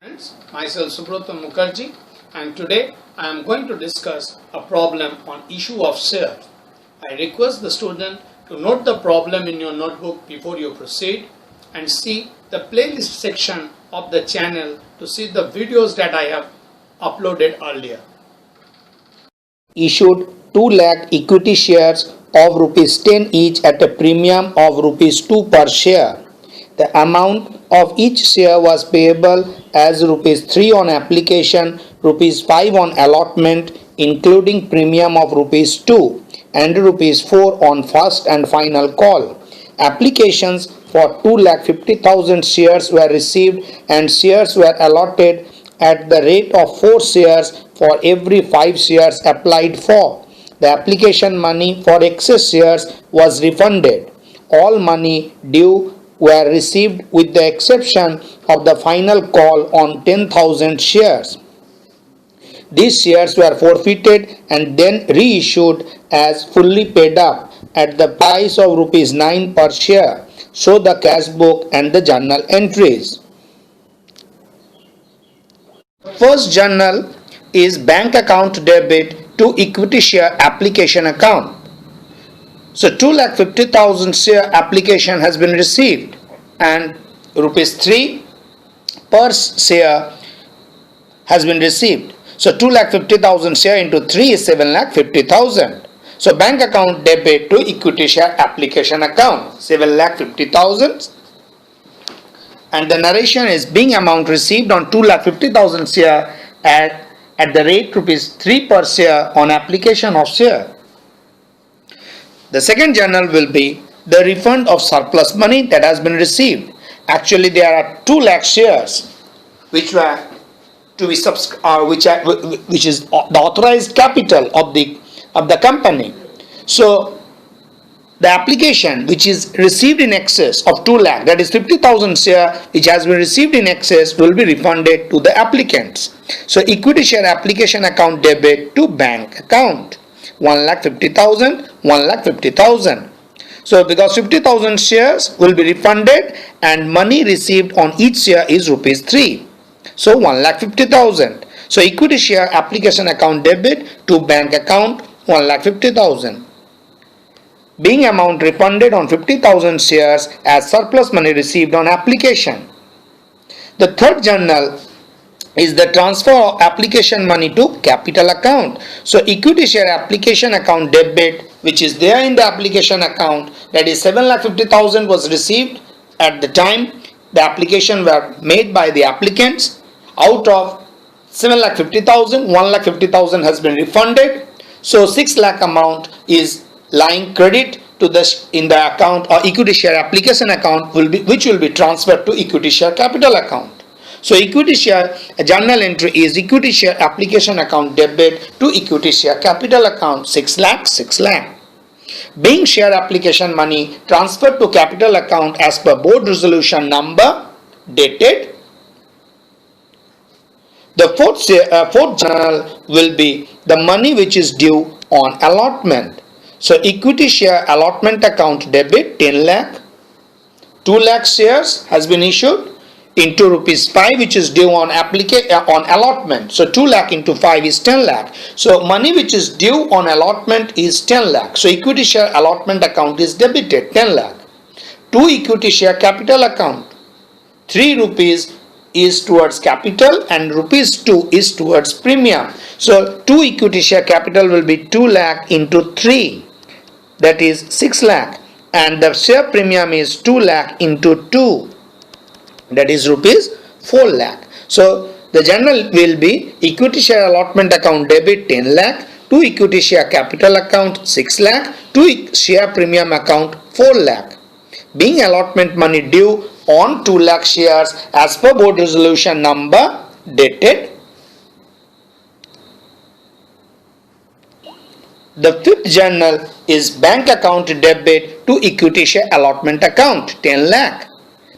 Friends, myself Subrata Mukherjee, and today I am going to discuss a problem on issue of share. I request the student to note the problem in your notebook before you proceed and see the playlist section of the channel to see the videos that I have uploaded earlier. Issued 2 lakh equity shares of rupees 10 each at a premium of rupees 2 per share. The amount of each share was payable as rupees 3 on application, rupees 5 on allotment, including premium of rupees 2, and rupees 4 on first and final call. Applications for 2,50,000 shares were received and shares were allotted at the rate of 4 shares for every 5 shares applied for. The application money for excess shares was refunded. All money due were received with the exception of the final call on 10,000 shares. These shares were forfeited and then reissued as fully paid up at the price of rupees 9 per share. Show the cash book and the journal entries. First journal is bank account debit to equity share application account. So 2,50,000 share application has been received and rupees 3 per share has been received. So 2,50,000 share into 3 is 7,50,000. So bank account debit to equity share application account 7,50,000. And the narration is being amount received on 2,50,000 share at the rate rupees 3 per share on application of share. The second journal will be the refund of surplus money that has been received. Actually, there are 2 lakh shares which were to be which is the authorized capital of the company. So the application which is received in excess of 2 lakh, that is 50,000 share which has been received in excess, will be refunded to the applicants. So equity share application account debit to bank account 1,50,000, 1,50,000. So because 50,000 shares will be refunded and money received on each share is rupees 3. So 1,50,000. So equity share application account debit to bank account 1,50,000. Being amount refunded on 50,000 shares as surplus money received on application. The third journal is the transfer of application money to capital account. So equity share application account debit which is there in the application account, that is 7,50,000 was received at the time the application were made by the applicants. Out of 7,50,000, 1,50,000 has been refunded. So 6 lakh amount is lying credit to in the account or equity share application account which will be transferred to equity share capital account. So equity share journal entry is equity share application account debit to equity share capital account 6 lakh, 6 lakh. Being share application money transferred to capital account as per board resolution number dated. The fourth journal will be the money which is due on allotment. So equity share allotment account debit 10 lakh. 2 lakh shares has been issued into rupees 5 which is due on allotment. So 2 lakh into 5 is 10 lakh. So money which is due on allotment is 10 lakh. So equity share allotment account is debited 10 lakh. 2 equity share capital account. 3 rupees is towards capital and rupees 2 is towards premium. So 2 equity share capital will be 2 lakh into 3, that is 6 lakh, and the share premium is 2 lakh into 2, that is rupees 4 lakh. So the journal will be equity share allotment account debit 10 lakh, to equity share capital account 6 lakh, to share premium account 4 lakh. Being allotment money due on 2 lakh shares as per board resolution number dated. The fifth journal is bank account debit to equity share allotment account 10 lakh.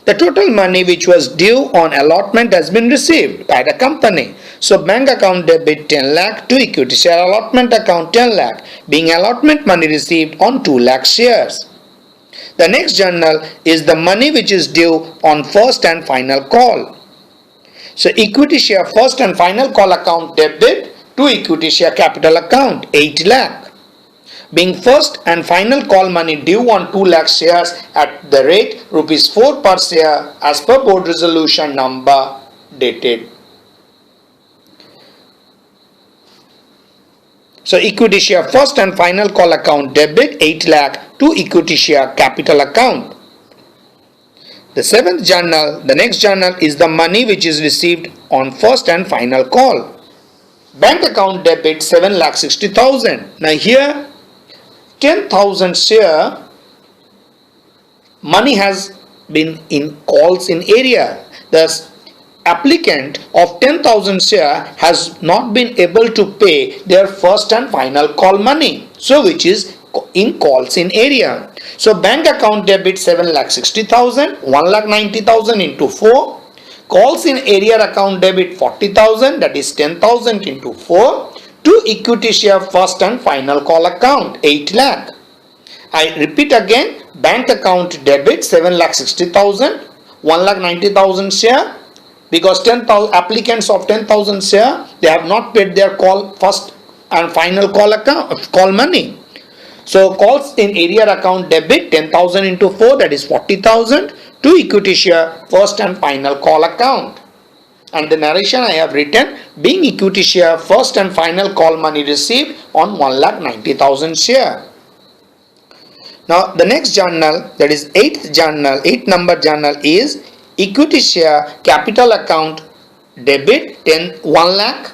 The total money which was due on allotment has been received by the company. So bank account debit 10 lakh to equity share allotment account 10 lakh, being allotment money received on 2 lakh shares. The next journal is the money which is due on first and final call. So equity share first and final call account debit to equity share capital account 8 lakh. Being first and final call money due on 2 lakh shares at the rate rupees 4 per share as per board resolution number dated. So equity share first and final call account debit 8 lakh to equity share capital account. The seventh journal, the next journal is the money which is received on first and final call. Bank account debit 7,60,000. Now here 10,000 share money has been in calls in area. Thus applicant of 10,000 share has not been able to pay their first and final call money. So which is in calls in area. So bank account debit 7,60,000, 1,90,000 into 4. Calls in area account debit 40,000, that is 10,000 into 4. To equity share first and final call account 8 lakh. I repeat again, bank account debit 7,60,000, 1,90,000 share, because 10,000 applicants of 10,000 share, they have not paid their call first and final call money. So calls in area account debit 10,000 into 4, that is 40,000 to equity share first and final call account. And the narration I have written, being equity share first and final call money received on 1,90,000 share. Now the next journal, that is 8th number journal is equity share capital account debit 1 lakh.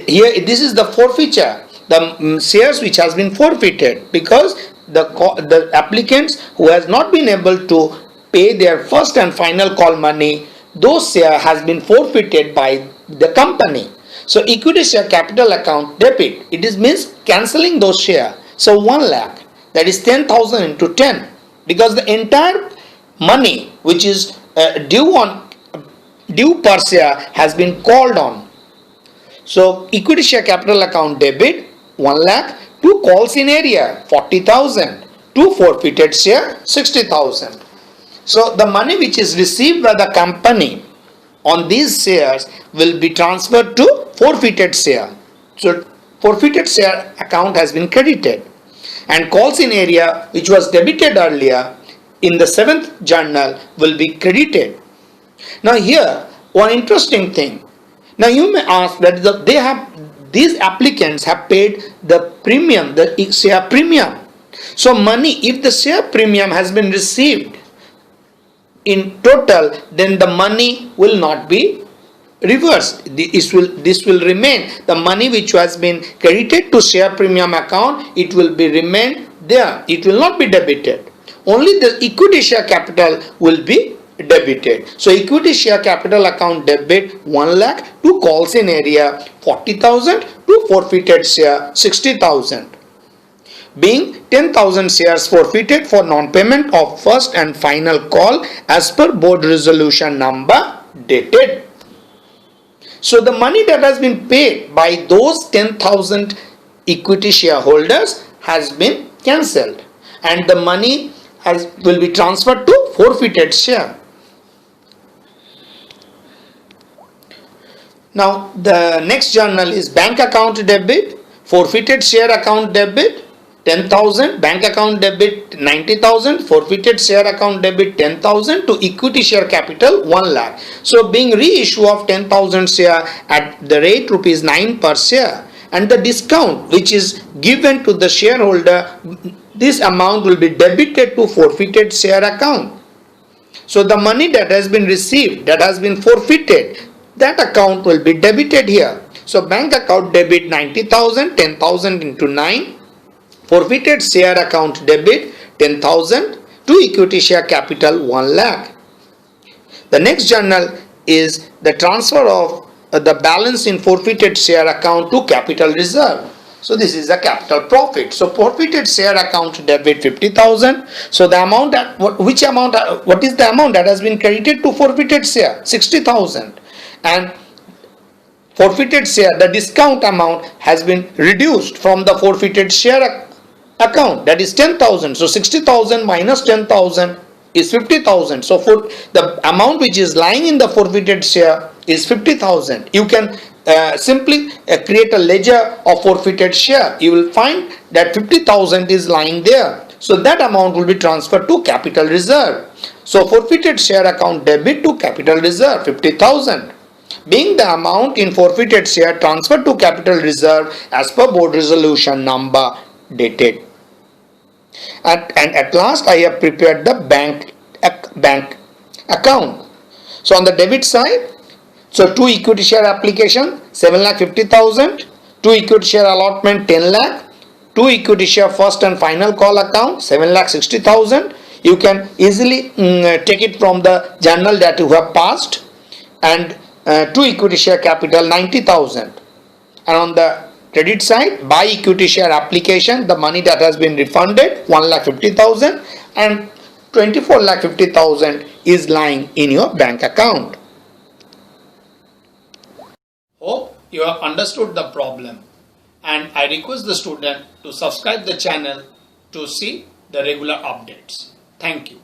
Here this is the forfeiture, the shares which has been forfeited, because the applicants who has not been able to pay their first and final call money, those share has been forfeited by the company. So equity share capital account debit, it is means cancelling those share. So 1 lakh, that is 10,000 into 10, because the entire money which is due per share has been called on. So equity share capital account debit 1 lakh to calls in area 40,000 to forfeited share 60,000. So the money which is received by the company on these shares will be transferred to forfeited share. So forfeited share account has been credited, and calls in area which was debited earlier in the 7th journal will be credited. Now here one interesting thing. Now you may ask that these applicants have paid the premium, the share premium. So money, if the share premium has been received in total, then the money will not be reversed. This will remain. The money which has been credited to share premium account, it will be remain there. It will not be debited. Only the equity share capital will be debited. So equity share capital account debit 1 lakh to calls in area 40,000 to forfeited share 60,000. Being 10,000 shares forfeited for non-payment of first and final call as per board resolution number dated. So the money that has been paid by those 10,000 equity shareholders has been cancelled, and the money will be transferred to forfeited share. Now the next journal is bank account debit, forfeited share account debit 10,000, bank account debit 90,000, forfeited share account debit 10,000 to equity share capital 1 lakh. So being reissue of 10,000 share at the rate rupees 9 per share, and the discount which is given to the shareholder, this amount will be debited to forfeited share account. So the money that has been received, that has been forfeited, that account will be debited here. So bank account debit 90,000, 10,000 into 9, forfeited share account debit 10,000 to equity share capital 1 lakh. The next journal is the transfer of the balance in forfeited share account to capital reserve. So this is the capital profit. So forfeited share account debit 50,000. So the amount that what is the amount that has been credited to forfeited share? 60,000. And forfeited share, the discount amount has been reduced from the forfeited share account, that is 10,000. So 60,000 minus 10,000 is 50,000. So for the amount which is lying in the forfeited share is 50,000. You can simply create a ledger of forfeited share. You will find that 50,000 is lying there. So that amount will be transferred to capital reserve. So forfeited share account debit to capital reserve 50,000. Being the amount in forfeited share transferred to capital reserve as per board resolution number dated. And at last I have prepared the bank account. So on the debit side, so 2 equity share application 7,50,000, 2 equity share allotment 10 lakh, 2 equity share first and final call account 7,60,000. You can easily take it from the journal that you have passed, and 2 equity share capital 90,000. And on the credit side, by equity share application, the money that has been refunded 1,50,000 and 24,50,000 is lying in your bank account. Hope you have understood the problem, and I request the student to subscribe the channel to see the regular updates. Thank you.